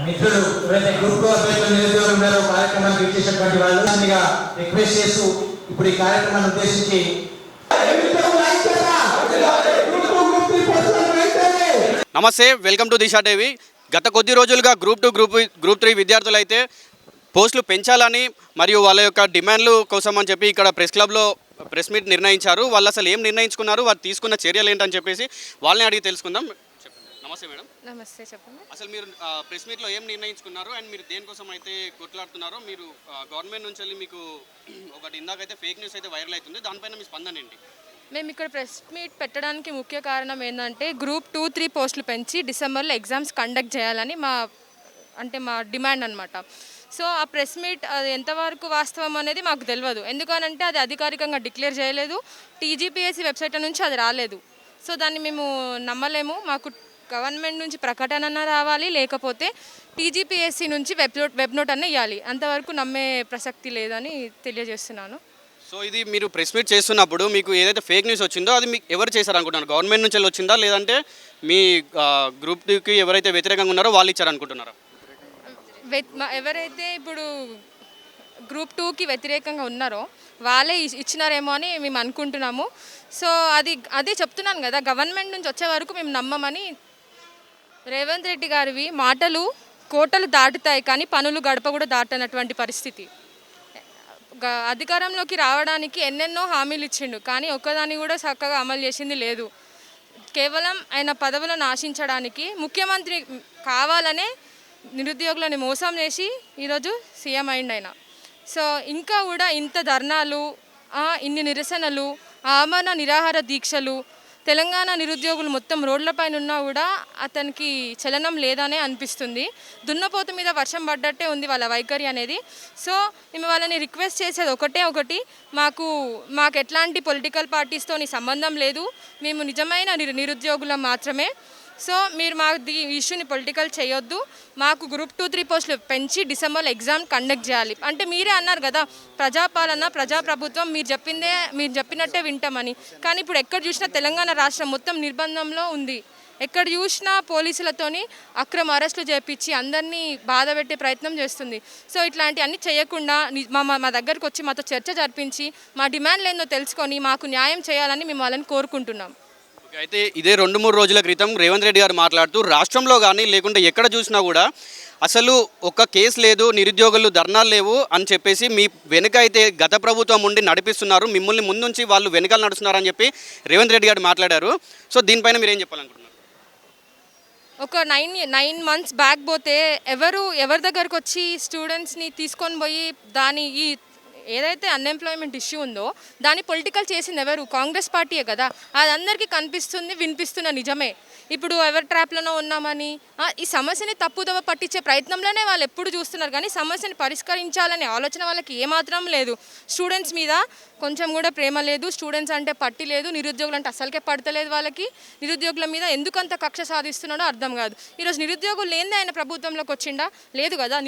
మిత్రులు ఎవరైతే గ్రూప్ అభ్యర్థులు నిరుద్యోగులు ఉన్నారో కార్యక్రమానికి ఇచ్చేసినటువంటి వాళ్ళని రిక్వెస్ట్ చేస్తూ ఇప్పుడు ఈ కార్యక్రమాన్ని ఉద్దేశించి నమస్తే, వెల్కమ్ టు దిశా టీవీ. గత కొద్ది రోజులుగా గ్రూప్ 3 విద్యార్థులు అయితే పోస్టులు పెంచాలని మరియు వాళ్ళ యొక్క డిమాండ్లు కోసం అని చెప్పి ఇక్కడ ప్రెస్ క్లబ్లో ప్రెస్ మీట్ నిర్ణయించారు. వాళ్ళు అసలు ఏం నిర్ణయించుకున్నారు, వారు తీసుకున్న చర్యలు ఏంటని చెప్పేసి వాళ్ళని అడిగి తెలుసుకుందాం. నమస్తే మేడం. నమస్తే, చెప్పండి. అసలు మీరు ప్రెస్ మీట్లో ఏం నిర్ణయించుకున్నారు అండ్ మీరు దేనికోసం అయితే కొట్లాడుతున్నారో, మీరు గవర్నమెంట్ నుంచి వెళ్ళి మీకు ఒకటి ఇందాకైతే ఫేక్ న్యూస్ అయితే వైరల్ అవుతుంది, దానిపైన మీ స్పందన ఏంటి? మేము ఇక్కడ ప్రెస్ మీట్ పెట్టడానికి ముఖ్య కారణం ఏంటంటే గ్రూప్ 2, 3 పోస్టులు పెంచి డిసెంబర్లో ఎగ్జామ్స్ కండక్ట్ చేయాలని మా డిమాండ్ అనమాట. సో ఆ ప్రెస్ మీట్ అది ఎంతవరకు వాస్తవం అనేది మాకు తెలియదు. ఎందుకనంటే అది అధికారికంగా డిక్లేర్ చేయలేదు, టీజీపీఎస్సీ వెబ్సైట్ నుంచి అది రాలేదు. సో దాన్ని మేము నమ్మలేము. మాకు గవర్నమెంట్ నుంచి ప్రకటన రావాలి, లేకపోతే టీజీపీఎస్సీ నుంచి వెబ్ నోట్ అన్న ఇవ్వాలి. అంతవరకు నమ్మే ప్రసక్తి లేదని తెలియజేస్తున్నాను. సో ఇది మీరు ప్రెస్ మీట్ చేస్తున్నప్పుడు మీకు ఏదైతే ఫేక్ న్యూస్ వచ్చిందో అది మీకు ఎవరు చేశారనుకుంటున్నారు? గవర్నమెంట్ నుంచి వచ్చిందా, లేదంటే మీ గ్రూప్ 2కి ఎవరైతే వ్యతిరేకంగా ఉన్నారో వాళ్ళు ఇచ్చారనుకుంటున్నారా? ఎవరైతే ఇప్పుడు గ్రూప్ 2కి వ్యతిరేకంగా ఉన్నారో వాళ్ళే ఇచ్చినారేమో అని మేము అనుకుంటున్నాము. సో అదే చెప్తున్నాను కదా, గవర్నమెంట్ నుంచి వచ్చే వరకు మేము నమ్మమని. రేవంత్ రెడ్డి గారివి మాటలు కోటలు దాటుతాయి, కానీ పనులు గడప కూడా దాటనటువంటి పరిస్థితి. అధికారంలోకి రావడానికి ఎన్నెన్నో హామీలు ఇచ్చిండు, కానీ ఒక్కదాన్ని కూడా చక్కగా అమలు చేసింది లేదు. కేవలం ఆయన పదవులను ఆశించడానికి ముఖ్యమంత్రి కావాలనే నిరుద్యోగులని మోసం చేసి ఈరోజు సీఎం అయిండు ఆయన. సో ఇంకా కూడా ఇంత ధర్నాలు, ఇన్ని నిరసనలు, ఆమరణ నిరాహార దీక్షలు, తెలంగాణ నిరుద్యోగులు మొత్తం రోడ్లపైన ఉన్నా కూడా అతనికి చలనం లేదనే అనిపిస్తుంది. దున్నపోతు మీద వర్షం పడ్డట్టే ఉంది వాళ్ళ వైఖరి అనేది. సో మేము వాళ్ళని రిక్వెస్ట్ చేసేది ఒకటి, మాకు ఎట్లాంటి పొలిటికల్ పార్టీస్తోని సంబంధం లేదు, మేము నిజమైన నిరుద్యోగులం మాత్రమే. సో మీరు మాకు ఈ ఇష్యూని పొలిటికల్ చేయొద్దు. మాకు గ్రూప్ 2, 3 పోస్టులు పెంచి డిసెంబర్లో ఎగ్జామ్ కండక్ట్ చేయాలి. అంటే మీరే అన్నారు కదా, ప్రజాపాలన, ప్రజాప్రభుత్వం, మీరు చెప్పినట్టే వింటామని. కానీ ఇప్పుడు ఎక్కడ చూసినా తెలంగాణ రాష్ట్రం మొత్తం నిర్బంధంలో ఉంది. ఎక్కడ చూసినా పోలీసులతోని అక్రమ అరెస్టులు చేపించి అందరినీ బాధ పెట్టే ప్రయత్నం చేస్తుంది. సో ఇట్లాంటి అన్నీ చేయకుండా మా దగ్గరకు వచ్చి మాతో చర్చ జరిపించి మా డిమాండ్లు ఏందో తెలుసుకొని మాకు న్యాయం చేయాలని మేము వాళ్ళని కోరుకుంటున్నాం. అయితే ఇదే 2-3 రోజుల క్రితం రేవంత్ రెడ్డి గారు మాట్లాడుతూ రాష్ట్రంలో కానీ లేకుంటే ఎక్కడ చూసినా కూడా అసలు ఒక్క కేసు లేదు, నిరుద్యోగులు ధర్నాలు లేవు అని చెప్పేసి మీ వెనుక అయితే గత ప్రభుత్వం ఉండి నడిపిస్తున్నారు, మిమ్మల్ని ముందుంచి వాళ్ళు వెనుకలు నడుస్తున్నారని చెప్పి రేవంత్ రెడ్డి గారు మాట్లాడారు. సో దీనిపైన మీరు ఏం చెప్పాలనుకుంటున్నారు? ఒక 9 months బ్యాక్ పోతే ఎవరి దగ్గరకు వచ్చి స్టూడెంట్స్ని తీసుకొని పోయి ఏదైతే అన్ఎంప్లాయ్మెంట్ ఇష్యూ ఉందో దాన్ని పొలిటికల్ చేసింది ఎవరు? కాంగ్రెస్ పార్టీయే కదా. అది అందరికీ కనిపిస్తుంది, వినిపిస్తున్న నిజమే. ఇప్పుడు ఎవరి ట్రాప్లోనో ఉన్నామని ఈ సమస్యని తప్పుదవ పట్టించే ప్రయత్నంలోనే వాళ్ళు ఎప్పుడు చూస్తున్నారు, కానీ సమస్యని పరిష్కరించాలనే ఆలోచన వాళ్ళకి ఏమాత్రం లేదు. స్టూడెంట్స్ మీద కొంచెం కూడా ప్రేమ లేదు, స్టూడెంట్స్ అంటే పట్టి లేదు, నిరుద్యోగులు అంటే అసలుకే పడతలేదు వాళ్ళకి. నిరుద్యోగుల మీద ఎందుకంత కక్ష సాధిస్తున్నాడో అర్థం కాదు. ఈరోజు నిరుద్యోగులు లేనిదే ఆయన ప్రభుత్వంలోకి వచ్చిండా? లేదు కదా.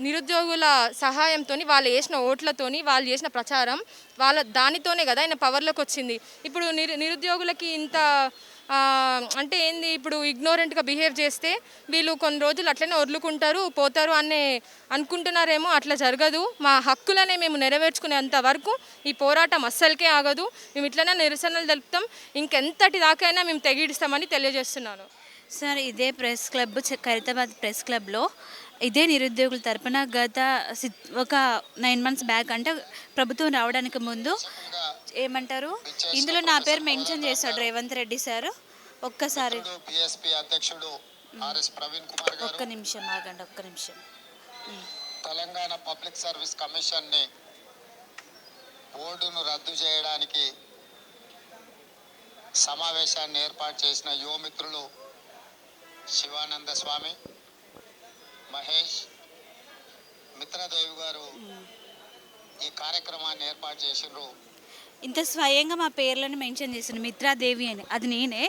నిరుద్యోగుల సహాయంతో, వాళ్ళు వేసిన ఓట్లతోని, వాళ్ళు చేసిన ప్రచారం దానితోనే కదా ఆయన పవర్లోకి వచ్చింది. ఇప్పుడు నిరుద్యోగులకి ఇంత అంటే ఏంది, ఇప్పుడు ఇగ్నోరెంట్గా బిహేవ్ చేస్తే వీళ్ళు కొన్ని రోజులు అట్లనే వదులుకుంటారు, పోతారు అనుకుంటున్నారేమో. అట్లా జరగదు. మా హక్కులనే మేము నెరవేర్చుకునేంత వరకు ఈ పోరాటం అస్సలకే ఆగదు. మేము ఇట్లనే నిరసనలు తెలుపుతాం, ఇంకెంతటి దాకైనా మేము తెగిడిస్తామని తెలియజేస్తున్నాను. సార్, ఇదే ప్రెస్ క్లబ్, ఖైరతాబాద్ ప్రెస్ క్లబ్లో ఇదే నిరుద్యోగుల తరపున గత ఒక 9 months బ్యాక్, అంటే ప్రభుత్వం రావడానికి ముందు ఏమంటారు, ఇందులో నా పేరు మెన్షన్ చేశాడు రేవంత్ రెడ్డి సార్. ఒక్కసారి ఒక్క నిమిషం ఆగండి, ఒక్క నిమిషం. తెలంగాణ పబ్లిక్ సర్వీస్ కమిషన్ని బోర్డును రద్దు చేయడానికి సమావేశాన్ని ఏర్పాటు చేసిన యువమిత్రులు శివానంద స్వామి, మహేష్, మిత్రదేవి గారు ఈ కార్యక్రమాన్ని ఏర్పాటు చేసినారు. ఇంత స్వయంగా మా పేర్లను మెన్షన్ చేసిండు, మిత్రాదేవి అని, అది నేనే.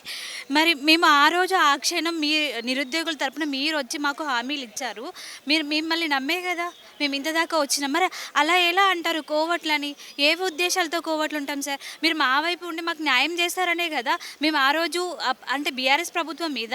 మరి మేము ఆ రోజు ఆ క్షణం మీ నిరుద్యోగుల తరపున మీరు వచ్చి మాకు హామీలు ఇచ్చారు, మీరు మిమ్మల్ని నమ్మే కదా మేము ఇంత దాకా వచ్చినాం. మరి అలా ఎలా అంటారు కోవట్లని? ఏ ఉద్దేశాలతో కోవట్లు ఉంటాం సార్? మీరు మా వైపు ఉండి మాకు న్యాయం చేస్తారనే కదా మేము ఆ రోజు అంటే బీఆర్ఎస్ ప్రభుత్వం మీద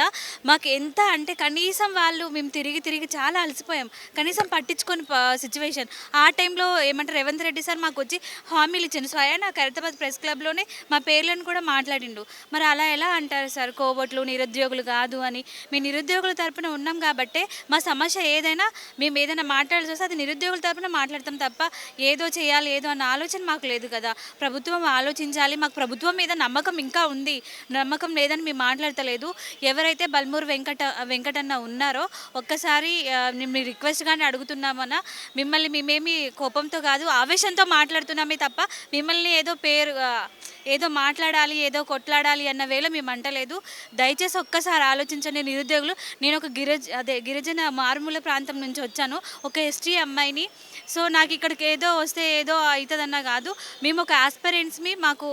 మాకు ఎంత అంటే కనీసం వాళ్ళు మేము తిరిగి తిరిగి చాలా అలసిపోయాం, కనీసం పట్టించుకొని సిచ్యువేషన్. ఆ టైంలో ఏమంటారు రేవంత్ రెడ్డి సార్ మాకు వచ్చి హామీలు ఇచ్చిండు, స్వయాన ఖైరతాబాద్ ప్రెస్ క్లబ్లోనే మా పేర్లను కూడా మాట్లాడిండు. మరి అలా ఎలా అంటారు సార్ కోవట్లు నిరుద్యోగులు కాదు అని? మేము నిరుద్యోగుల తరపున ఉన్నాం కాబట్టే మా సమస్య ఏదైనా మేము ఏదైనా మాట్లాడాల్సి వస్తే అది నిరుద్యోగుల తరపున మాట్లాడతాం తప్ప ఏదో చేయాలి ఏదో అన్న ఆలోచన మాకు లేదు కదా. ప్రభుత్వం ఆలోచించాలి, మాకు ప్రభుత్వం మీద నమ్మకం ఇంకా ఉంది, నమ్మకం లేదని మేము మాట్లాడతలేదు. ఎవరైతే బల్మూరు వెంకటన్న ఉన్నారో ఒక్కసారి మేము రిక్వెస్ట్గానే అడుగుతున్నామన్నా, మిమ్మల్ని మేమేమి కోపంతో కాదు ఆవేశంతో మాట్లాడుతున్నామే తప్ప మిమ్మల్ని ఏదో మాట్లాడాలి ఏదో కొట్లాడాలి అన్న వేళ మేము అంటలేదు. దయచేసి ఒక్కసారి ఆలోచించండి నిరుద్యోగులు. నేను ఒక గిరిజన మారుమూల ప్రాంతం నుంచి వచ్చాను, ఒక ఎస్టీ అమ్మాయిని. సో నాకు ఇక్కడికి ఏదో వస్తే ఏదో అవుతుందన్నా కాదు, మేము ఒక ఆస్పిరెంట్స్మి, మాకు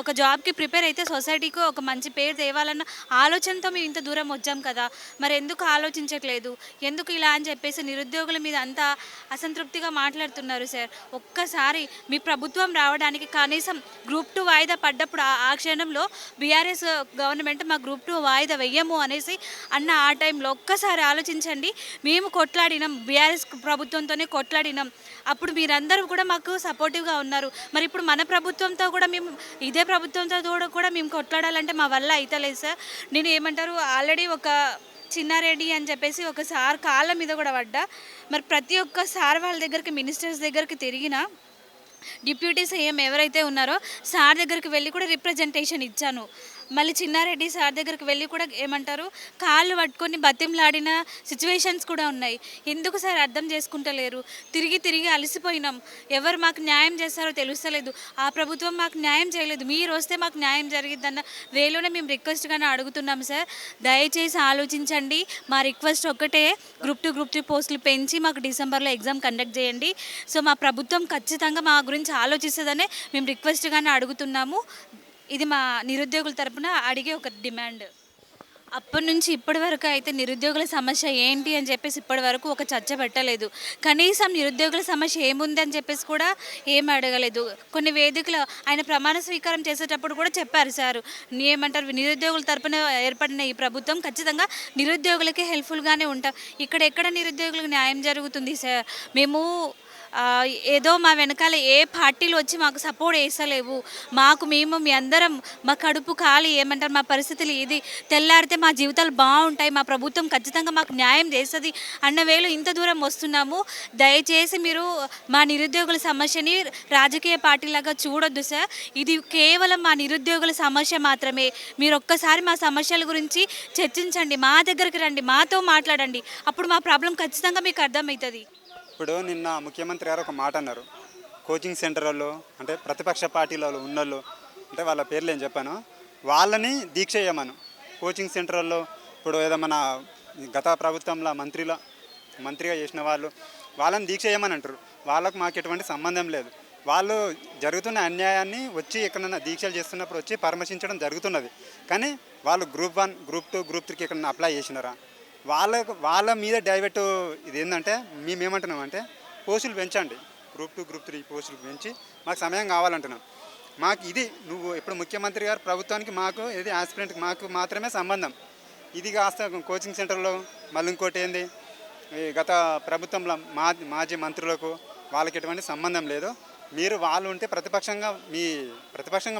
ఒక జాబ్కి ప్రిపేర్ అయితే సొసైటీకి ఒక మంచి పేరు తేవాలన్న ఆలోచనతో మేము ఇంత దూరం వచ్చాం కదా. మరి ఎందుకు ఆలోచించట్లేదు, ఎందుకు ఇలా అని చెప్పేసి నిరుద్యోగుల మీద అంతా అసంతృప్తిగా మాట్లాడుతున్నారు సార్? ఒక్కసారి మీ ప్రభుత్వం రావడానికి కనీసం గ్రూప్ 2 వాయిదా పడ్డప్పుడు ఆ క్షణంలో బీఆర్ఎస్ గవర్నమెంట్ మా గ్రూప్ 2 వాయిదా వెయ్యము అనేసి అన్న ఆ టైంలో ఒక్కసారి ఆలోచించండి. మేము కొట్లాడినాం, బీఆర్ఎస్ ప్రభుత్వంతోనే కొట్లాడినాం, అప్పుడు మీరందరూ కూడా మాకు సపోర్టివ్గా ఉన్నారు. మరి ఇప్పుడు మన ప్రభుత్వంతో కూడా మేము ఇదే ప్రభుత్వంతో కూడా మేము కొట్లాడాలంటే మా వల్ల అవుతలేదు సార్. నేను ఏమంటారు ఆల్రెడీ ఒక చిన్నారెడ్డి అని చెప్పేసి ఒక సార్ కాళ్ళ మీద కూడా పడ్డా. మరి ప్రతి ఒక్క సార్ వాళ్ళ దగ్గరికి మినిస్టర్స్ దగ్గరికి తిరిగినా, డిప్యూటీ సీఎం ఎవరైతే ఉన్నారో సార్ దగ్గరికి వెళ్ళి కూడా రిప్రజెంటేషన్ ఇచ్చాను. మళ్ళీ చిన్నారెడ్డి సార్ దగ్గరికి వెళ్ళి కూడా ఏమంటారు కాళ్ళు పట్టుకొని బతింలాడిన సిచ్యువేషన్స్ కూడా ఉన్నాయి. ఎందుకు సార్ అర్థం చేసుకుంటలేరు? తిరిగి తిరిగి అలసిపోయినాం, ఎవరు మాకు న్యాయం చేస్తారో తెలుస్తలేదు, ఆ ప్రభుత్వం మాకు న్యాయం చేయలేదు, మీరు వస్తే మాకు న్యాయం జరిగిద్దన్న వేలోనే మేము రిక్వెస్ట్గానే అడుగుతున్నాం సార్. దయచేసి ఆలోచించండి. మా రిక్వెస్ట్ ఒక్కటే, గ్రూప్ 2 గ్రూప్ 3 పోస్టులు పెంచి మాకు డిసెంబర్లో ఎగ్జామ్ కండక్ట్ చేయండి. సో మా ప్రభుత్వం ఖచ్చితంగా మా గురించి ఆలోచిస్తుందనే మేము రిక్వెస్ట్గానే అడుగుతున్నాము. ఇది మా నిరుద్యోగుల తరపున అడిగే ఒక డిమాండ్. అప్పటి నుంచి ఇప్పటి వరకు అయితే నిరుద్యోగుల సమస్య ఏంటి అని చెప్పేసి ఇప్పటి వరకు ఒక చర్చ పెట్టలేదు. కనీసం నిరుద్యోగుల సమస్య ఏముంది అని చెప్పేసి కూడా ఏం అడగలేదు. కొన్ని వేదికలు ఆయన ప్రమాణ స్వీకారం చేసేటప్పుడు కూడా చెప్పారు సార్, ఏమంటారు నిరుద్యోగుల తరపున ఏర్పడిన ఈ ప్రభుత్వం ఖచ్చితంగా నిరుద్యోగులకి హెల్ప్ఫుల్గానే ఉంటాం. ఇక్కడ ఎక్కడ నిరుద్యోగులకు న్యాయం జరుగుతుంది సార్? మేము ఏదో మా వెనకాల ఏ పార్టీలు వచ్చి మాకు సపోర్ట్ చేస్తలేవు. మేము మీ అందరం మా కడుపు ఖాళీ, ఏమంటారు మా పరిస్థితులు ఇది, తెల్లారితే మా జీవితాలు బాగుంటాయి, మా ప్రభుత్వం ఖచ్చితంగా మాకు న్యాయం చేస్తుంది అన్న వేళ ఇంత దూరం వస్తున్నాము. దయచేసి మీరు మా నిరుద్యోగుల సమస్యని రాజకీయ పార్టీలాగా చూడొద్దు సార్. ఇది కేవలం మా నిరుద్యోగుల సమస్య మాత్రమే. మీరు ఒక్కసారి మా సమస్యల గురించి చర్చించండి, మా దగ్గరికి రండి, మాతో మాట్లాడండి, అప్పుడు మా ప్రాబ్లం ఖచ్చితంగా మీకు అర్థమవుతుంది. ఇప్పుడు నిన్న ముఖ్యమంత్రి గారు ఒక మాట అన్నారు, కోచింగ్ సెంటర్ వాళ్ళు అంటే ప్రతిపక్ష పార్టీలో ఉన్నోళ్ళు అంటే వాళ్ళ పేర్లు ఏం చెప్పాను, వాళ్ళని దీక్ష చేయమను. కోచింగ్ సెంటర్ వాళ్ళు ఇప్పుడు ఏదో మన గత ప్రభుత్వంలో మంత్రిగా చేసిన వాళ్ళని దీక్ష చేయమని అంటారు. వాళ్ళకు మాకు ఎటువంటి సంబంధం లేదు. వాళ్ళు జరుగుతున్న అన్యాయాన్ని వచ్చి ఎక్కడన్నా దీక్షలు చేస్తున్నప్పుడు వచ్చి పరామర్శించడం జరుగుతున్నది. కానీ వాళ్ళు గ్రూప్ 1 గ్రూప్ 2 గ్రూప్ 3కి ఎక్కడన్నా అప్లై చేసినారా? వాళ్ళ మీద డైవర్ట్ ఇది ఏంటంటే మేమేమంటున్నామంటే పోస్టులు పెంచండి, గ్రూప్ 2 గ్రూప్ 3 పోస్టులు పెంచి మాకు సమయం కావాలంటున్నాం. మాకు ఇది నువ్వు ఇప్పుడు ముఖ్యమంత్రి గారు ప్రభుత్వానికి మాకు ఇది ఆస్పిరెంట్కి మాకు మాత్రమే సంబంధం. ఇది కాస్త కోచింగ్ సెంటర్లో మళ్ళీ ఇంకోటి ఏంది, గత ప్రభుత్వంలో మాజీ మంత్రులకు వాళ్ళకి ఎటువంటి సంబంధం లేదు. వాళ్ళు ఉంటే ప్రతిపక్షంగా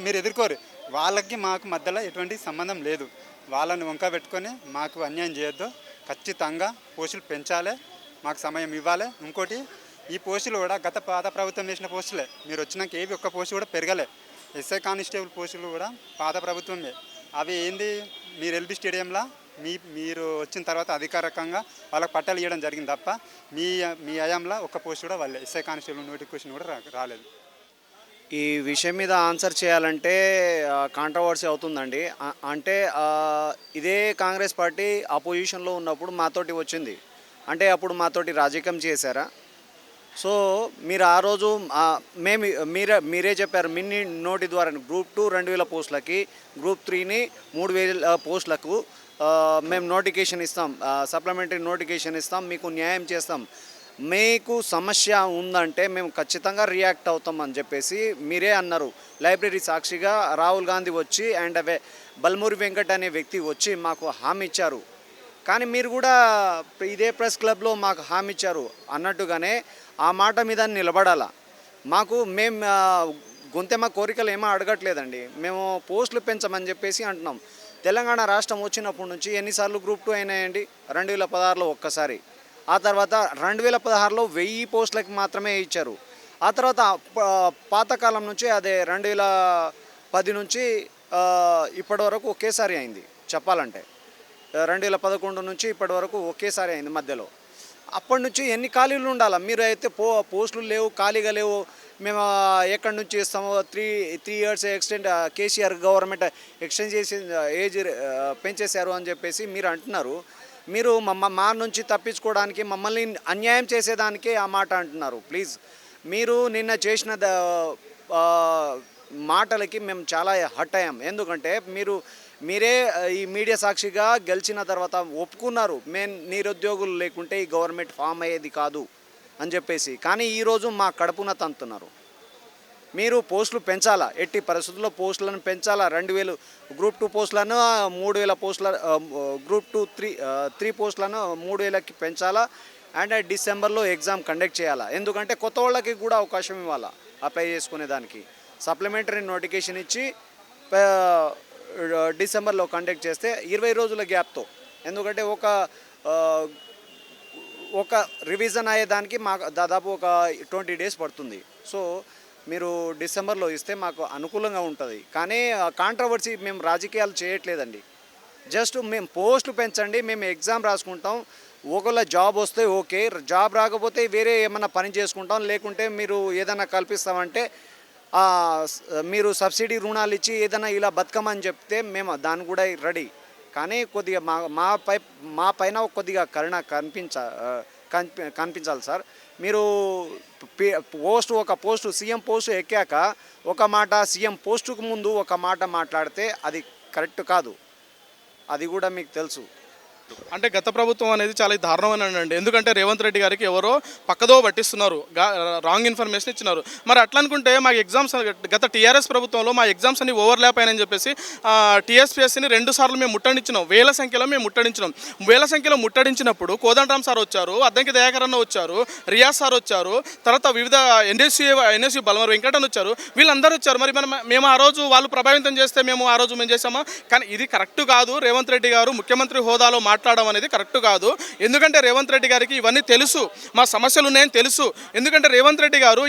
మీరు ఎదుర్కోరు, వాళ్ళకి మాకు మధ్యలో ఎటువంటి సంబంధం లేదు. వాళ్ళని వంక పెట్టుకొని మాకు అన్యాయం చేయొద్దు. ఖచ్చితంగా పోస్టులు పెంచాలి, మాకు సమయం ఇవ్వాలి. ఇంకోటి ఈ పోస్టులు కూడా పాత ప్రభుత్వం వేసిన పోస్టులే, మీరు వచ్చినాక ఏవి ఒక్క పోస్టు కూడా పెరగలే. ఎస్ఐ కానిస్టేబుల్ పోస్టులు కూడా పాత ప్రభుత్వమే. అవి ఏంది, మీరు ఎల్బీ స్టేడియంలో మీరు వచ్చిన తర్వాత అధికారికంగా వాళ్ళకి పట్టాలు ఇవ్వడం జరిగింది తప్ప మీ హయాంలో ఒక్క పోస్ట్ కూడా వాళ్ళే ఎస్ఐ కానిస్టేబుల్ నోటిఫికేషన్ కూడా రాలేదు. ఈ విషయం మీద ఆన్సర్ చేయాలంటే కాంట్రవర్సీ అవుతుందండి. అంటే ఇదే కాంగ్రెస్ పార్టీ అపోజిషన్లో ఉన్నప్పుడు మాతోటి వచ్చింది, అంటే అప్పుడు మాతోటి రాజకీయం చేశారా? సో మీరు ఆ రోజు మేము మీరే చెప్పారు మిన్ని నోటి ద్వారా గ్రూప్ 2 2000 పోస్టులకి, గ్రూప్ 3ని 3000 పోస్టులకు మేము నోటిఫికేషన్ ఇస్తాం, సప్లిమెంటరీ నోటిఫికేషన్ ఇస్తాం, మీకు న్యాయం చేస్తాం, మీకు సమస్య ఉందంటే మేము ఖచ్చితంగా రియాక్ట్ అవుతాం అని చెప్పేసి మీరే అన్నారు. లైబ్రరీ సాక్షిగా రాహుల్ గాంధీ వచ్చి అండ్ బల్మూరి వెంకట్ అనే వ్యక్తి వచ్చి మాకు హామీ ఇచ్చారు. కానీ మీరు కూడా ఇదే ప్రెస్ క్లబ్లో మాకు హామీ ఇచ్చారు అన్నట్టుగానే ఆ మాట మీద నిలబడాలా. మేము గొంతెమ్మ కోరికలు ఏమో అడగట్లేదండి, మేము పోస్టులు పెంచమని చెప్పేసి అంటున్నాం. తెలంగాణ రాష్ట్రం వచ్చినప్పటి నుంచి ఎన్నిసార్లు గ్రూప్ 2 అయినాయండి? 2016లో ఒక్కసారి, ఆ తర్వాత 2016లో 1000 పోస్టులకి మాత్రమే ఇచ్చారు. ఆ తర్వాత పాతకాలం నుంచి అదే 2010 నుంచి ఇప్పటి వరకు ఒకేసారి అయింది. చెప్పాలంటే 2011 నుంచి ఇప్పటి వరకు ఒకేసారి అయింది మధ్యలో. అప్పటి నుంచి ఎన్ని ఖాళీలు ఉండాలా? మీరు అయితే పోస్టులు లేవు, ఖాళీగా లేవు, మేము ఎక్కడి నుంచి ఇస్తాము, three years extend KCR government extend చేసి ఏజ్ పెంచేశారు అని చెప్పేసి మీరు అంటున్నారు. మీరు మా నుంచి తప్పించుకోవడానికి, మమ్మల్ని అన్యాయం చేసేదానికే ఆ మాట అంటున్నారు. ప్లీజ్, మీరు నిన్న చేసిన మాటలకి మేము చాలా హర్ట్ అయ్యాం. ఎందుకంటే మీరే ఈ మీడియా సాక్షిగా గెలిచిన తర్వాత ఒప్పుకున్నారు, మేము నిరుద్యోగులు లేకుంటే ఈ గవర్నమెంట్ ఫామ్ అయ్యేది కాదు అని చెప్పేసి. కానీ ఈరోజు మా కడుపున తంతున్నారు. మీరు పోస్టులు పెంచాలా, ఎట్టి పరిస్థితుల్లో పోస్టులను పెంచాలా. 2000 గ్రూప్ 2 పోస్టులను 3000 పోస్టుల, గ్రూప్ 2 3 పోస్టులను 3000కి పెంచాలా. అండ్ డిసెంబర్లో ఎగ్జామ్ కండక్ట్ చేయాలా. ఎందుకంటే కొత్త వాళ్ళకి కూడా అవకాశం ఇవ్వాలా అప్లై చేసుకునే దానికి. సప్లిమెంటరీ నోటిఫికేషన్ ఇచ్చి డిసెంబర్లో కండక్ట్ చేస్తే 20 రోజుల గ్యాప్తో, ఎందుకంటే ఒక రివిజన్ అయ్యేదానికి మాకు దాదాపు ఒక 20 డేస్ పడుతుంది. సో మీరు డిసెంబర్లో ఇస్తే మాకు అనుకూలంగా ఉంటుంది. కానీ కాంట్రవర్సీ మేము రాజకీయాలు చేయట్లేదండి. జస్ట్ మేము పోస్టులు పెంచండి, మేము ఎగ్జామ్ రాసుకుంటాం, ఒకవేళ జాబ్ వస్తే ఓకే, జాబ్ రాకపోతే వేరే ఏమన్నా పని చేసుకుంటాం, లేకుంటే మీరు ఏదైనా కల్పిస్తామంటే మీరు సబ్సిడీ రుణాలు ఇచ్చి ఏదైనా ఇలా బతకమని చెప్తే మేము దాన్ని కూడా రెడీ. కానీ కొద్దిగా మా పైన కొద్దిగా కరుణ కనిపించాలి సార్. మీరు ఒక పోస్టు సీఎం పోస్టు ఎక్కాక ఒక మాట, సీఎం పోస్టుకు ముందు ఒక మాట మాట్లాడితే అది కరెక్ట్ కాదు. అది కూడా మీకు తెలుసు. అంటే గత ప్రభుత్వం అనేది చాలా దారుణమైనండి. ఎందుకంటే రేవంత్ రెడ్డి గారికి ఎవరో పక్కదో పట్టిస్తున్నారు, రాంగ్ ఇన్ఫర్మేషన్ ఇచ్చినారు. మరి అట్లా అనుకుంటే మాకు ఎగ్జామ్స్ గత టీఆర్ఎస్ ప్రభుత్వంలో మా ఎగ్జామ్స్ అన్ని ఓవర్లాప్ అయినని చెప్పేసి టీఎస్పీఎస్సీని 2 సార్లు మేము ముట్టడించినాం. వేల సంఖ్యలో మేము ముట్టడించినాం. వేల సంఖ్యలో ముట్టడించినప్పుడు కోదండరామ్ సార్ వచ్చారు, అద్దంకి దయాకర్ అన్న వచ్చారు, రియాజ్ సార్ వచ్చారు, తర్వాత వివిధ ఎన్ఎస్సీ బల్మూరి వెంకటన్ వచ్చారు, వీళ్ళందరూ వచ్చారు. మరి మేము ఆ రోజు వాళ్ళు ప్రభావితం చేస్తే మేము ఆ రోజు మేము చేసామా? కానీ ఇది కరెక్ట్ కాదు. రేవంత్ రెడ్డి గారు ముఖ్యమంత్రి హోదాలో మాట్లాడడం అనేది కరెక్ట్ కాదు. ఎందుకంటే రేవంత్ రెడ్డి గారికి ఇవన్నీ తెలుసు, మా సమస్యలు ఉన్నాయని తెలుసు. ఎందుకంటే రేవంత్ రెడ్డి గారు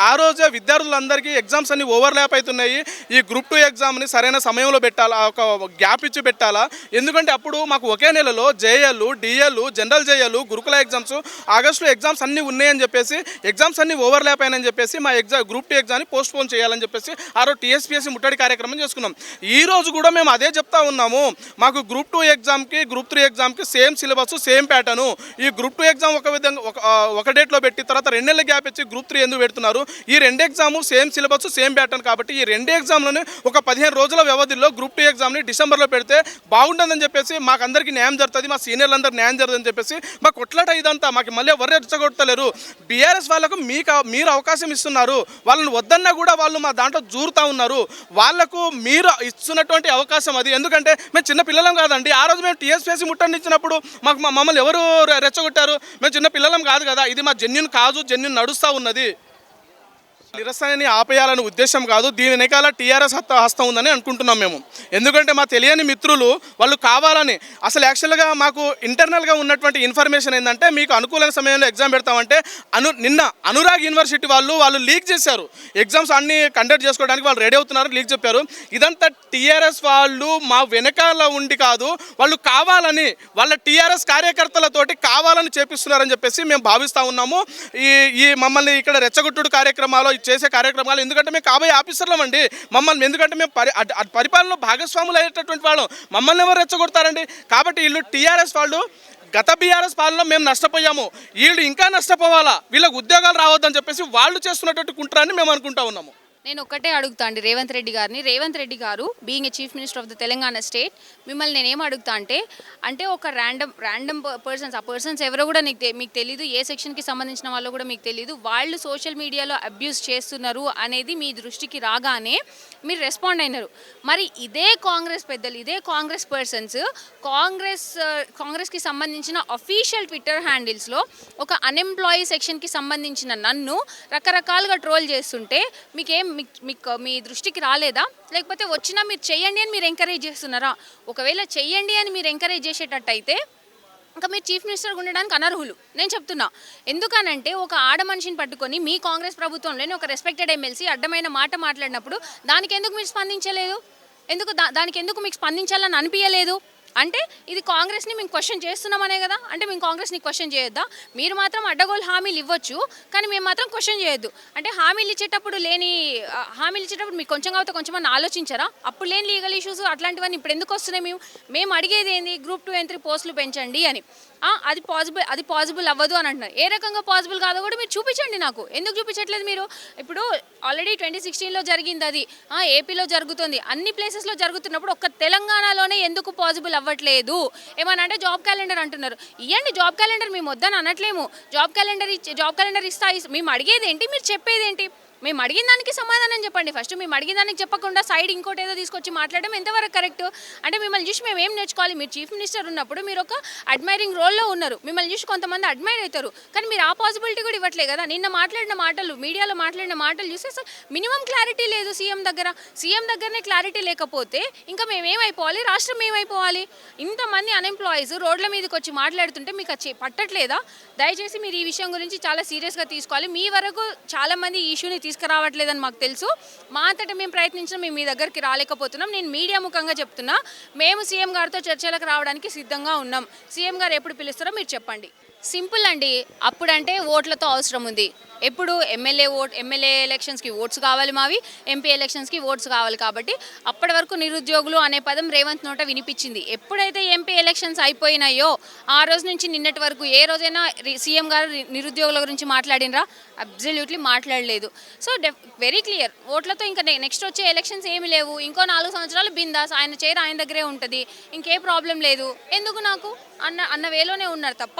ఆ రోజే విద్యార్థులందరికీ ఎగ్జామ్స్ అన్ని ఓవర్లాప్ అవుతున్నాయి, ఈ గ్రూప్ 2 ఎగ్జామ్ని సరైన సమయంలో పెట్టాలా, ఒక గ్యాప్ ఇచ్చి పెట్టాలా. ఎందుకంటే అప్పుడు మాకు ఒకే నెలలో జేఎల్, డిఎల్, జనరల్ జేఎల్, గురుకుల ఎగ్జామ్స్, ఆగస్టులో ఎగ్జామ్స్ అన్నీ ఉన్నాయని చెప్పేసి, ఎగ్జామ్స్ అన్నీ ఓవర్లాప్ అయినని చెప్పేసి మా గ్రూప్ 2 ఎగ్జామ్ని పోస్ట్పోన్ చేయాలని చెప్పేసి ఆ రోజు టీఎస్పీఎస్సీ ముట్టడి కార్యక్రమం చేసుకున్నాం. ఈ రోజు కూడా మేము అదే చెప్తా ఉన్నాము. మాకు గ్రూప్ 2 ఎగ్జామ్కి గ్రూప్ 3 ఎగ్జామ్కి సేమ్ సిలబస్, సేమ్ ప్యాటర్ను. ఈ గ్రూప్ 2 ఎగ్జామ్ ఒక విధంగా ఒక డేట్లో పెట్టి తర్వాత 2 నెలల గ్యాప్ ఇచ్చి గ్రూప్ 3 ఎందుకు పెడుతున్నారు? ఈ 2 exam same syllabus, same pattern కాబట్టి ఈ 2 ఎగ్జామ్లోనే ఒక 15 రోజుల వ్యవధిలో గ్రూప్ 2 ఎగ్జామ్ని డిసెంబర్లో పెడితే బాగుంటుందని చెప్పేసి, మాకు అందరికీ న్యాయం జరుగుతుంది, మా సీనియర్లందరూ న్యాయం జరుగుతుందని చెప్పేసి మాకు కొట్లాట ఇదంతా. మాకు మళ్ళీ ఎవరు రెచ్చగొట్టలేరు. బీఆర్ఎస్ వాళ్ళకు మీరు అవకాశం ఇస్తున్నారు, వాళ్ళని వద్దన్నా కూడా వాళ్ళు మా దాంట్లో జూరుతూ ఉన్నారు. వాళ్లకు మీరు ఇస్తున్నటువంటి అవకాశం అది. ఎందుకంటే మేము చిన్న పిల్లలం కాదండి. ఆ రోజు మేము టీఎస్పీఎస్సీ ముట్టడిచ్చినప్పుడు మమ్మల్ని ఎవరు రెచ్చగొట్టారు? మేము చిన్న పిల్లలం కాదు కదా. ఇది మా జెన్యున్ కాదు, జెన్యున్ నడుస్తూ ఉన్నది. నిరసనని ఆపేయాలనే ఉద్దేశం కాదు, దీని వెనకాల టీఆర్ఎస్ హస్తం ఉందని అనుకుంటున్నాం మేము. ఎందుకంటే మా తెలియని మిత్రులు వాళ్ళు కావాలని, అసలు యాక్చువల్గా మాకు ఇంటర్నల్గా ఉన్నటువంటి ఇన్ఫర్మేషన్ ఏంటంటే, మీకు అనుకూలమైన సమయంలో ఎగ్జామ్ పెడతామంటే నిన్న అనురాగ్ యూనివర్సిటీ వాళ్ళు లీక్ చేశారు. ఎగ్జామ్స్ అన్ని కండక్ట్ చేసుకోవడానికి వాళ్ళు రెడీ అవుతున్నారు, లీక్ చెప్పారు. ఇదంతా టీఆర్ఎస్ వాళ్ళు మా వెనకాల ఉండి కాదు, వాళ్ళు కావాలని వాళ్ళ టీఆర్ఎస్ కార్యకర్తలతోటి కావాలని చేపిస్తున్నారని చెప్పేసి మేము భావిస్తూ ఉన్నాము. ఈ మమ్మల్ని ఇక్కడ రెచ్చగొట్టుడు కార్యక్రమాలు చేసే కార్యక్రమాలు, ఎందుకంటే మేము కాబోయే ఆఫీసర్లం అండి. మమ్మల్ని ఎందుకంటే మేము పరిపాలనలో భాగస్వాములు అయ్యేటటువంటి వాళ్ళం, మమ్మల్ని ఎవరు రెచ్చగొడతారండి? కాబట్టి వీళ్ళు టీఆర్ఎస్ వాళ్ళు గత బీఆర్ఎస్ పాలనలో మేము నష్టపోయాము, వీళ్ళు ఇంకా నష్టపోవాలా, వీళ్ళకి ఉద్యోగాలు రావద్దని చెప్పేసి వాళ్ళు చేస్తున్నటువంటి కుట్రని మేము అనుకుంటా ఉన్నాము. నేను ఒక్కటే అడుగుతా అండి రేవంత్ రెడ్డి గారిని. రేవంత్ రెడ్డి గారు being a chief minister of the Telangana state, మిమ్మల్ని నేనేం అడుగుతా అంటే ఒక ర్యాండమ్ పర్సన్స్, ఆ పర్సన్స్ ఎవరో కూడా మీకు తెలియదు, ఏ సెక్షన్కి సంబంధించిన వాళ్ళు కూడా మీకు తెలియదు, వాళ్ళు సోషల్ మీడియాలో అబ్యూస్ చేస్తున్నారు అనేది మీ దృష్టికి రాగానే మీరు రెస్పాండ్ అయినారు. మరి ఇదే కాంగ్రెస్ పెద్దలు, ఇదే కాంగ్రెస్ పర్సన్స్ కాంగ్రెస్కి సంబంధించిన అఫీషియల్ ట్విట్టర్ హ్యాండిల్స్లో ఒక అన్ఎంప్లాయీ సెక్షన్కి సంబంధించిన నన్ను రకరకాలుగా ట్రోల్ చేస్తుంటే మీ దృష్టికి రాలేదా? లేకపోతే వచ్చినా మీరు చెయ్యండి అని మీరు ఎంకరేజ్ చేస్తున్నారా? ఒకవేళ చెయ్యండి అని మీరు ఎంకరేజ్ చేసేటట్టయితే ఇంకా మీరు చీఫ్ మినిస్టర్గా ఉండడానికి అనర్హులు నేను చెప్తున్నా. ఎందుకనంటే ఒక ఆడ మనిషిని పట్టుకొని మీ కాంగ్రెస్ ప్రభుత్వంలోనే ఒక రెస్పెక్టెడ్ ఎమ్మెల్సీ అడ్డమైన మాట మాట్లాడినప్పుడు దానికి ఎందుకు మీరు స్పందించలేదు? దానికి ఎందుకు మీకు స్పందించాలని అనిపించలేదు? అంటే ఇది కాంగ్రెస్ని మేము క్వశ్చన్ చేస్తున్నామనే కదా. అంటే మేము కాంగ్రెస్ని క్వశ్చన్ చేయొద్దా? మీరు మాత్రం అడ్డగోలు హామీలు ఇవ్వచ్చు, కానీ మేము మాత్రం క్వశ్చన్ చేయొద్దు. అంటే హామీలు ఇచ్చేటప్పుడు మీకు కొంచెం కాకపోతే కొంచెం ఆలోచించారా? అప్పుడు లేని లీగల్ ఇష్యూస్ అట్లాంటివన్నీ ఇప్పుడు ఎందుకు వస్తున్నాయి? మేము అడిగేది ఏంది, గ్రూప్ 2 and 3 పోస్టులు పెంచండి అని. అది పాసిబుల్ అవ్వదు అని అంటున్నారు. ఏ రకంగా పాసిబుల్ కాదో కూడా మీరు చూపించండి నాకు. ఎందుకు చూపించట్లేదు మీరు? ఇప్పుడు ఆల్రెడీ 2016లో జరిగింది, అది ఏపీలో జరుగుతుంది, అన్ని ప్లేసెస్లో జరుగుతున్నప్పుడు ఒక్క తెలంగాణలోనే ఎందుకు పాసిబుల్ అవ్వట్లేదు? ఏమన్నా అంటే జాబ్ క్యాలెండర్ అంటున్నారు. ఇవ్వండి జాబ్ క్యాలెండర్, మేము వద్దని అనట్లేము. జాబ్ క్యాలెండర్ ఇస్తా. మేము అడిగేది ఏంటి, మీరు చెప్పేది ఏంటి? మేము అడిగిన దానికి సమాధానం చెప్పండి ఫస్ట్. మేము అడిగిన దానికి చెప్పకుండా సైడ్ ఇంకోటి ఏదో తీసుకొచ్చి మాట్లాడడం ఎంతవరకు కరెక్ట్? అంటే మిమ్మల్ని చూసి మేము ఏం నేర్చుకోవాలి? మీరు చీఫ్ మినిస్టర్ ఉన్నప్పుడు మీరు ఒక అడ్మైరింగ్ రోల్లో ఉన్నారు, మిమ్మల్ని చూసి కొంతమంది అడ్మైర్ అవుతారు, కానీ మీరు ఆ పాసిబిలిటీ కూడా ఇవ్వట్లే కదా. నిన్న మాట్లాడిన మాటలు, మీడియాలో మాట్లాడిన మాటలు చూస్తే అసలు మినిమం క్లారిటీ లేదు సీఎం దగ్గరనే క్లారిటీ లేకపోతే ఇంకా మేమేమైపోవాలి? రాష్ట్రం ఏమైపోవాలి? ఇంతమంది అన్ఎంప్లాయీస్ రోడ్ల మీదకి వచ్చి మాట్లాడుతుంటే మీకు పట్టట్లేదా? దయచేసి మీరు ఈ విషయం గురించి చాలా సీరియస్గా తీసుకోవాలి. మీ వరకు చాలామంది ఈ ఇష్యూని తీసుకురావట్లేదని మాకు తెలుసు. మా అంతటా మేము ప్రయత్నించినా మేము మీ దగ్గరికి రాలేకపోతున్నాం. నేను మీడియా ముఖంగా చెప్తున్నా, మేము సీఎం గారితో చర్చలకు రావడానికి సిద్ధంగా ఉన్నాం. సీఎం గారు ఎప్పుడు పిలుస్తారో మీరు చెప్పండి. సింపుల్ అండి. అప్పుడంటే ఓట్లతో అవసరం ఉంది. ఎప్పుడు ఎమ్మెల్యే ఎలక్షన్స్కి ఓట్స్ కావాలి, మావి ఎంపీ ఎలక్షన్స్కి ఓట్స్ కావాలి. కాబట్టి అప్పటి వరకు నిరుద్యోగులు అనే పదం రేవంత్ నోట వినిపించింది. ఎప్పుడైతే ఎంపీ ఎలక్షన్స్ అయిపోయినాయో ఆ రోజు నుంచి నిన్నటి వరకు ఏ రోజైనా సీఎం గారు నిరుద్యోగుల గురించి మాట్లాడినరా? అబ్సల్యూట్లీ మాట్లాడలేదు. సో వెరీ క్లియర్, ఓట్లతో ఇంకా నెక్స్ట్ వచ్చే ఎలక్షన్స్ ఏమి లేవు. ఇంకో 4 సంవత్సరాలు బిందాస్, ఆయన చైర్ ఆయన దగ్గరే ఉంటుంది, ఇంకే ప్రాబ్లం లేదు. ఎందుకు నాకు అన్న వేలోనే ఉన్నారు తప్ప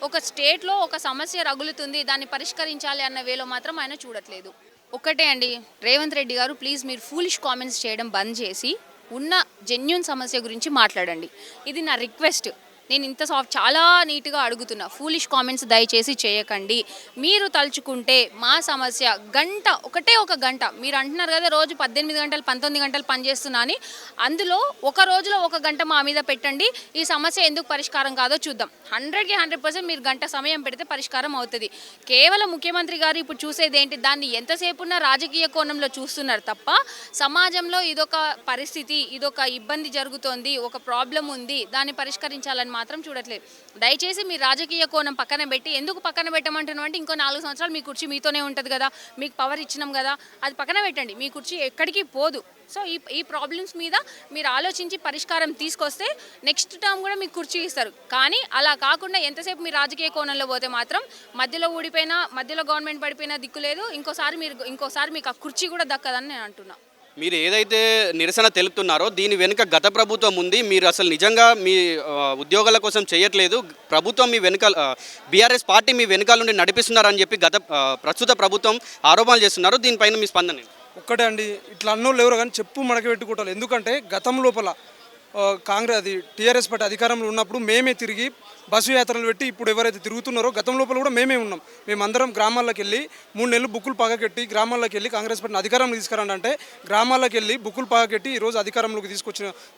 ఒక స్టేట్లో ఒక సమస్య రగులుతుంది, దాన్ని పరిష్కరించాలి అన్న వేలో మాత్రం ఆయన చూడట్లేదు. ఒక్కటే అండి, రేవంత్ రెడ్డి గారు ప్లీజ్ మీరు ఫూలిష్ కామెంట్స్ చేయడం బంద్ చేసి ఉన్న జెన్యూన్ సమస్య గురించి మాట్లాడండి. ఇది నా రిక్వెస్ట్. నేను చాలా నీట్గా అడుగుతున్నా, ఫూలిష్ కామెంట్స్ దయచేసి చేయకండి. మీరు తలుచుకుంటే మా సమస్య ఒకటే ఒక గంట, మీరు అంటున్నారు కదా రోజు 18 గంటలు 19 గంటలు పనిచేస్తున్నా అని, అందులో ఒక రోజులో 1 గంట మా మీద పెట్టండి. ఈ సమస్య ఎందుకు పరిష్కారం కాదో చూద్దాం. 100కి 100% మీరు గంట సమయం పెడితే పరిష్కారం అవుతుంది. కేవలం ముఖ్యమంత్రి గారు ఇప్పుడు చూసేది ఏంటి, దాన్ని ఎంతసేపు ఉన్న రాజకీయ కోణంలో చూస్తున్నారు తప్ప సమాజంలో ఇదొక పరిస్థితి, ఇదొక ఇబ్బంది జరుగుతోంది, ఒక ప్రాబ్లం ఉంది, దాన్ని పరిష్కరించాలని మాత్రం చూడట్లేదు. దయచేసి మీ రాజకీయ కోణం పక్కన పెట్టి, ఎందుకు పక్కన పెట్టమంటున్నాం అంటే ఇంకో 4 సంవత్సరాలు మీ కుర్చీ మీతోనే ఉంటుంది కదా, మీకు పవర్ ఇచ్చినాం కదా, అది పక్కన పెట్టండి. మీ కుర్చీ ఎక్కడికి పోదు. సో ఈ ప్రాబ్లమ్స్ మీద మీరు ఆలోచించి పరిష్కారం తీసుకొస్తే నెక్స్ట్ టర్మ్ కూడా మీకు కుర్చీ ఇస్తారు. కానీ అలా కాకుండా ఎంతసేపు మీరు రాజకీయ కోణంలో పోతే మాత్రం మధ్యలో ఊడిపోయినా, మధ్యలో గవర్నమెంట్ పడిపోయినా దిక్కు లేదు. ఇంకోసారి మీకు ఆ కుర్చీ కూడా దక్కదని నేను అంటున్నా. మీరు ఏదైతే నిరసన తెలుపుతున్నారో దీని వెనుక గత ప్రభుత్వం ఉంది. మీరు అసలు నిజంగా మీ ఉద్యోగాల కోసం చేయట్లేదు, ప్రభుత్వం మీ వెనుకాల బీఆర్ఎస్ పార్టీ మీ వెనుకాల నుండి నడిపిస్తున్నారని చెప్పి ప్రస్తుత ప్రభుత్వం ఆరోపణలు చేస్తున్నారు. దీనిపైన మీ స్పందన? ఒక్కటే అండి, ఇట్లా అన్నోళ్ళు ఎవరు కానీ చెప్పు మడక పెట్టుకుంటారు. ఎందుకంటే గతం లోపల టీఆర్ఎస్ పార్టీ అధికారంలో ఉన్నప్పుడు మేమే తిరిగి బస్సు యాత్రలు పెట్టి ఇప్పుడు ఎవరైతే తిరుగుతున్నారో గతం లోపల కూడా మేమే ఉన్నాం. మేమందరం గ్రామాల్లోకి వెళ్ళి 3 నెలలు బుక్కులు పగకెట్టి గ్రామాల్లోకి వెళ్ళి కాంగ్రెస్ పార్టీని అధికారంలో తీసుకురండి అంటే గ్రామాల్లోకి వెళ్ళి బుక్కులు పగకెట్టి ఈరోజు అధికారంలోకి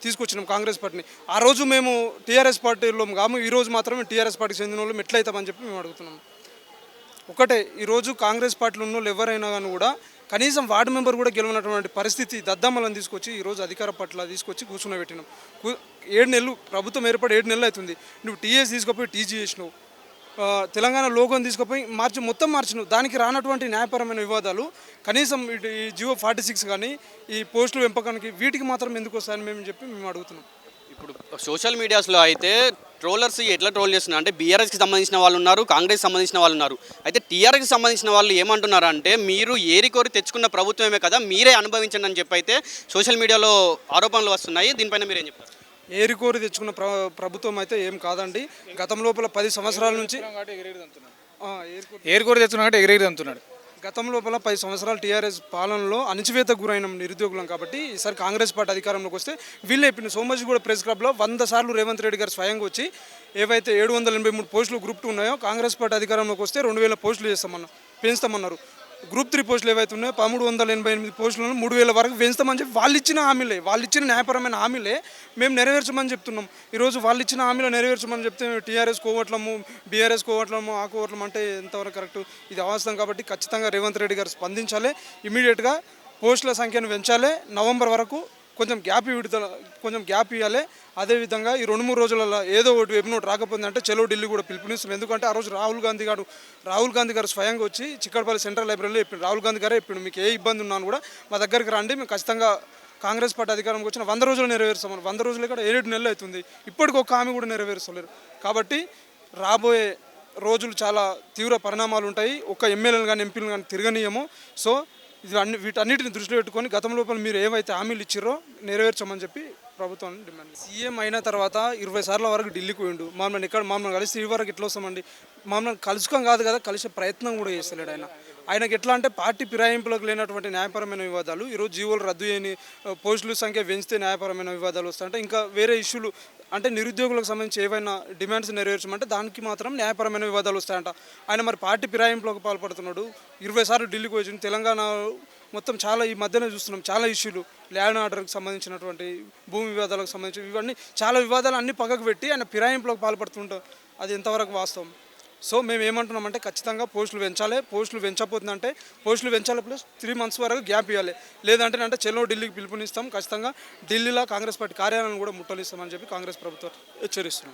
తీసుకొచ్చినాం కాంగ్రెస్ పార్టీని. ఆ రోజు మేము టీఆర్ఎస్ పార్టీలో కాము, ఈరోజు మాత్రమే టీఆర్ఎస్ పార్టీకి చెందిన వాళ్ళు ఎట్లయితామని చెప్పి మేము అడుగుతున్నాం. ఒకటే, ఈరోజు కాంగ్రెస్ పార్టీలో ఉన్న వాళ్ళు ఎవరైనా కానీ కూడా కనీసం వార్డు మెంబర్ కూడా గెలవనటువంటి పరిస్థితి దద్దమ్మలను తీసుకొచ్చి ఈరోజు అధికార పట్ల తీసుకొచ్చి కూర్చునబెట్టినాం. 7 నెలలు ప్రభుత్వం ఏర్పడి 7 నెలలు అవుతుంది. నువ్వు టీఎస్ తీసుకుపోయి టీజీ చేసినావు, తెలంగాణ లోగోని తీసుకుపోయి మొత్తం మార్చినావు. దానికి రానటువంటి న్యాయపరమైన వివాదాలు కనీసం ఈ జియో 46 కానీ ఈ పోస్టుల పెంపకానికి వీటికి మాత్రం ఎందుకు వస్తాయని మేము అడుగుతున్నాం. ఇప్పుడు సోషల్ మీడియాస్లో అయితే ట్రోలర్స్ ఎట్లా ట్రోల్ చేస్తున్నారు అంటే బీఆర్ఎస్కి సంబంధించిన వాళ్ళు ఉన్నారు, కాంగ్రెస్ సంబంధించిన వాళ్ళు ఉన్నారు. అయితే టీఆర్ఎస్కి సంబంధించిన వాళ్ళు ఏమంటున్నారు అంటే మీరు ఏరికోరి తెచ్చుకున్న ప్రభుత్వమే కదా, మీరే అనుభవించండి అని చెప్పి అయితే సోషల్ మీడియాలో ఆరోపణలు వస్తున్నాయి. దీనిపైన మీరేం చెప్తారు? ఏరికోరి తెచ్చుకున్న ప్రభుత్వం అయితే ఏం కాదండి. గతం లోపల 10 సంవత్సరాల నుంచి ఏరుకోరు తెచ్చుకున్నాడు ఎగిరెగిరి అంటున్నాడు. గతం లోపల 10 సంవత్సరాలు టీఆర్ఎస్ పాలనలో అణచివేతకు గురైన నిరుద్యోగులం కాబట్టి ఈసారి కాంగ్రెస్ పార్టీ అధికారంలోకి వస్తే వీళ్ళే ఇప్పుడు సోమాజిగూడ ప్రెస్ క్లబ్లో 100 సార్లు రేవంత్ రెడ్డి గారు స్వయంగా వచ్చి ఏవైతే 783 పోస్టులు గ్రూప్ 2 ఉన్నాయో కాంగ్రెస్ పార్టీ అధికారంలోకి వస్తే 2000 పోస్టులు పెంచుతామన్నారు. గ్రూప్ 3 పోస్టులు ఏవైతే ఉన్నాయో 1388 పోస్టులను 3000 వరకు పెంచుతామని చెప్పి వాళ్ళు ఇచ్చిన హామీలే, వాళ్ళు ఇచ్చిన న్యాయపరమైన హామీలే మేము నెరవేర్చమని చెప్తున్నాం. ఈరోజు వాళ్ళు ఇచ్చిన హామీలో నెరవేర్చమని చెప్తే టీఆర్ఎస్ కోవట్లము, బీఆర్ఎస్ కోవట్లము, ఆ కోవట్లం అంటే ఎంతవరకు కరెక్ట్? ఇది అవాస్తవం. కాబట్టి ఖచ్చితంగా రేవంత్ రెడ్డి గారు స్పందించాలి. ఇమీడియట్గా పోస్టుల సంఖ్యను పెంచాలి. నవంబర్ వరకు కొంచెం గ్యాప్ ఇవ్వాలి. అదేవిధంగా ఈ 2-3 రోజులలో ఏదో ఒకటి వెబ్ నోట్ రాకపోయింది అంటే చలో ఢిల్లీ కూడా పిలుపునిస్తాం. ఎందుకంటే ఆ రోజు రాహుల్ గాంధీ గారు స్వయంగా వచ్చి చిక్కడపల్లి సెంట్రల్ లైబ్రరీలో చెప్పిండు. రాహుల్ గాంధీ గారే చెప్పిండు, మీకు ఏ ఇబ్బంది ఉన్నాను కూడా మా దగ్గరికి రండి, మేము ఖచ్చితంగా కాంగ్రెస్ పార్టీ అధికారంకి వచ్చిన 100 రోజులు నెరవేరుస్తామని. 100 రోజులు ఇక్కడ 7 నెలలు అవుతుంది, ఇప్పటికి ఒక హామీ కూడా నెరవేరుస్తలేరు. కాబట్టి రాబోయే రోజులు చాలా తీవ్ర పరిణామాలు ఉంటాయి. ఒక ఎమ్మెల్యేలు కానీ ఎంపీలు కానీ తిరగనీయము. సో వీటన్నిటిని దృష్టిలో పెట్టుకొని గతం లోపల మీరు ఏవైతే హామీలు ఇచ్చిరో నెరవేర్చమని చెప్పి ప్రభుత్వాన్ని డిమాండ్. సీఎం అయిన తర్వాత 20 సార్ల వరకు ఢిల్లీకి పోయిండు. మమ్మల్ని కలిసి ఈ వరకు ఎట్లా వస్తామండి? మమ్మల్ని కలుసుకోం కాదు కదా, కలిసే ప్రయత్నం కూడా చేస్తలేడు ఆయనకి ఎట్లా అంటే పార్టీ ఫిరాయింపులకు లేనటువంటి న్యాయపరమైన వివాదాలు, ఈరోజు జీవోలు రద్దు చేయని, పోస్టుల సంఖ్య పెంచితే న్యాయపరమైన వివాదాలు వస్తాయంటే, ఇంకా వేరే ఇష్యూలు అంటే నిరుద్యోగులకు సంబంధించి ఏవైనా డిమాండ్స్ నెరవేర్చమంటే దానికి మాత్రం న్యాయపరమైన వివాదాలు వస్తాయంట. ఆయన మరి పార్టీ ఫిరాయింపులకు పాల్పడుతున్నాడు. 20 సార్లు ఢిల్లీకి వచ్చింది. తెలంగాణ మొత్తం చాలా ఈ మధ్యనే చూస్తున్నాం చాలా ఇష్యూలు, ల్యాండ్ ఆర్డర్కి సంబంధించినటువంటి భూమి వివాదాలకు సంబంధించి ఇవన్నీ చాలా వివాదాలు అన్ని పక్కకు పెట్టి ఆయన ఫిరాయింపులకు పాల్పడుతుంటాం. అది ఎంతవరకు వాస్తవం? సో మేము ఏమంటున్నామంటే ఖచ్చితంగా పోస్టులు పెంచాలి. పోస్టులు పెంచకపోతుందంటే పోస్టులు పెంచాలి ప్లస్ 3 months వరకు గ్యాప్ ఇవ్వాలి. లేదంటే చెల్లో ఢిల్లీకి పిలుపునిస్తాం. ఖచ్చితంగా ఢిల్లీలో కాంగ్రెస్ పార్టీ కార్యాలయాలను కూడా ముట్టలిస్తామని చెప్పి కాంగ్రెస్ ప్రభుత్వం హెచ్చరిస్తున్నాం.